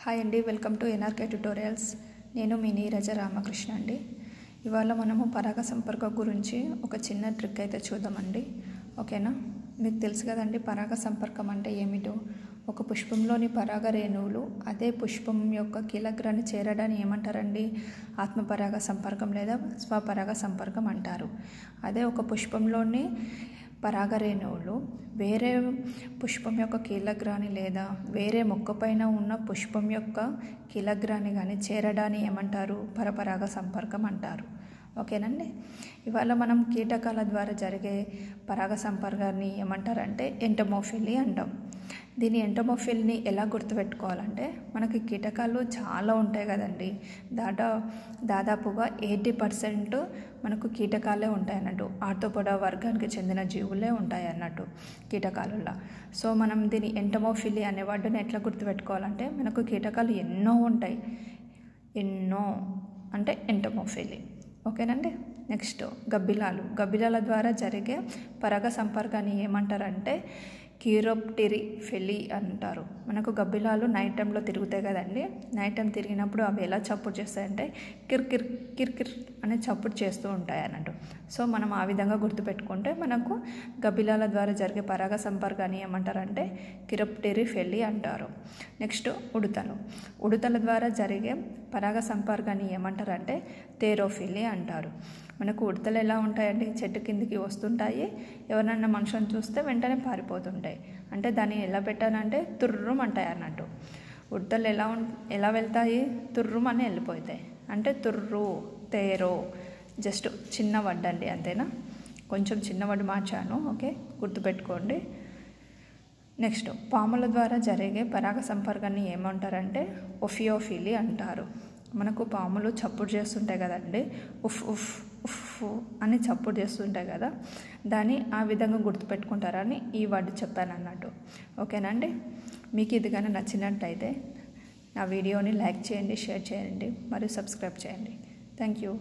Hi అండి, welcome to NRK tutorials. నేను మీ నీరజ రామకృష్ణ అండి. ఇవాళ మనము పరాగ సంపర్క గురించి ఒక చిన్న ట్రిక్ అయితే చూద్దామండి. ఓకేనా? మీకు తెలుసు కదండి పరాగ సంపర్కం అంటే ఏమిటో. ఒక పుష్పంలోని పరాగ రేణువులు అదే పుష్పం యొక్క కీలగ్రాన్ని చేరడాన్ని ఏమంటారండి? ఆత్మపరాగ సంపర్కం లేదా స్వపరాగ సంపర్కం అంటారు. అదే ఒక పుష్పంలోని పరాగ రేణువులు వేరే పుష్పం యొక్క కీలగ్రాన్ని లేదా వేరే మొక్కపైన ఉన్న పుష్పం యొక్క కీలగ్రాన్ని కానీ చేరడాన్ని ఏమంటారు? పరపరాగ సంపర్కం అంటారు. ఓకేనండి. ఇవాళ మనం కీటకాల ద్వారా జరిగే పరాగ సంపర్కాన్ని ఏమంటారంటే ఎంటమోఫిలీ అంటాం. దీని ఎంటమోఫిల్ని ఎలా గుర్తుపెట్టుకోవాలంటే, మనకి కీటకాలు చాలా ఉంటాయి కదండి. దాదాపుగా 80% మనకు కీటకాలే ఉంటాయి అన్నట్టు. ఆర్థోపోడా వర్గానికి చెందిన జీవులే ఉంటాయి అన్నట్టు కీటకాలలో. సో మనం దీని ఎంటమోఫిలీ అనే వాటిని ఎట్లా గుర్తుపెట్టుకోవాలంటే, మనకు కీటకాలు ఎన్నో ఉంటాయి. ఎన్నో అంటే ఎంటమోఫిలీ. ఓకేనండి. నెక్స్ట్ గబ్బిలాల ద్వారా జరిగే పరాగ సంపర్కాన్ని ఏమంటారంటే కిరోప్టెరిఫెలీ అంటారు. మనకు గబ్బిలాలు నైట్ టైంలో తిరుగుతాయి కదండి. నైట్ టైం తిరిగినప్పుడు అవి ఎలా చప్పుడు చేస్తాయంటే కిర్కిర్ కిర్కిర్ అనే చప్పుడు చేస్తూ ఉంటాయి అన్నట్టు. సో మనం ఆ విధంగా గుర్తుపెట్టుకుంటే మనకు గబ్బిలాల ద్వారా జరిగే పరాగ సంపర్కాన్ని ఏమంటారంటే కిరోప్టెరిఫెలీ అంటారు. నెక్స్ట్ ఉడతల ద్వారా జరిగే పరాగ సంపర్కాన్ని ఏమంటారంటే థెరోఫిలీ అంటారు. మనకు ఉడతలు ఎలా ఉంటాయండి? చెట్టు కిందికి వస్తుంటాయి, ఎవరన్నా మనుషులను చూస్తే వెంటనే పారిపోతుంటాయి. అంటే దాన్ని ఎలా పెట్టానంటే తుర్రుం అంటాయి అన్నట్టు. ఉడతలు ఎలా వెళ్తాయి? తుర్రుం అని వెళ్ళిపోతాయి. అంటే తుర్రు తేరో జస్ట్ చిన్న వర్డ్ అండి, అంతేనా? కొంచెం చిన్న వర్డ్ మార్చాను. ఓకే, గుర్తుపెట్టుకోండి. నెక్స్ట్ పాముల ద్వారా జరిగే పరాగ సంపర్కాన్ని ఏమంటారంటే ఒఫియోఫిలీ అంటారు. మనకు పాములు చప్పుడు చేస్తుంటాయి కదండి, ఉఫ్ ఉఫ్ ఉఫ్ అని చప్పుడు చేస్తుంటాయి కదా, దాన్ని ఆ విధంగా గుర్తుపెట్టుకుంటారని ఈ వర్డ్ చెప్పాను అన్నట్టు. ఓకేనండి. మీకు ఇది కానీ నచ్చినట్టయితే నా వీడియోని లైక్ చేయండి, షేర్ చేయండి మరియు సబ్స్క్రైబ్ చేయండి. Thank you.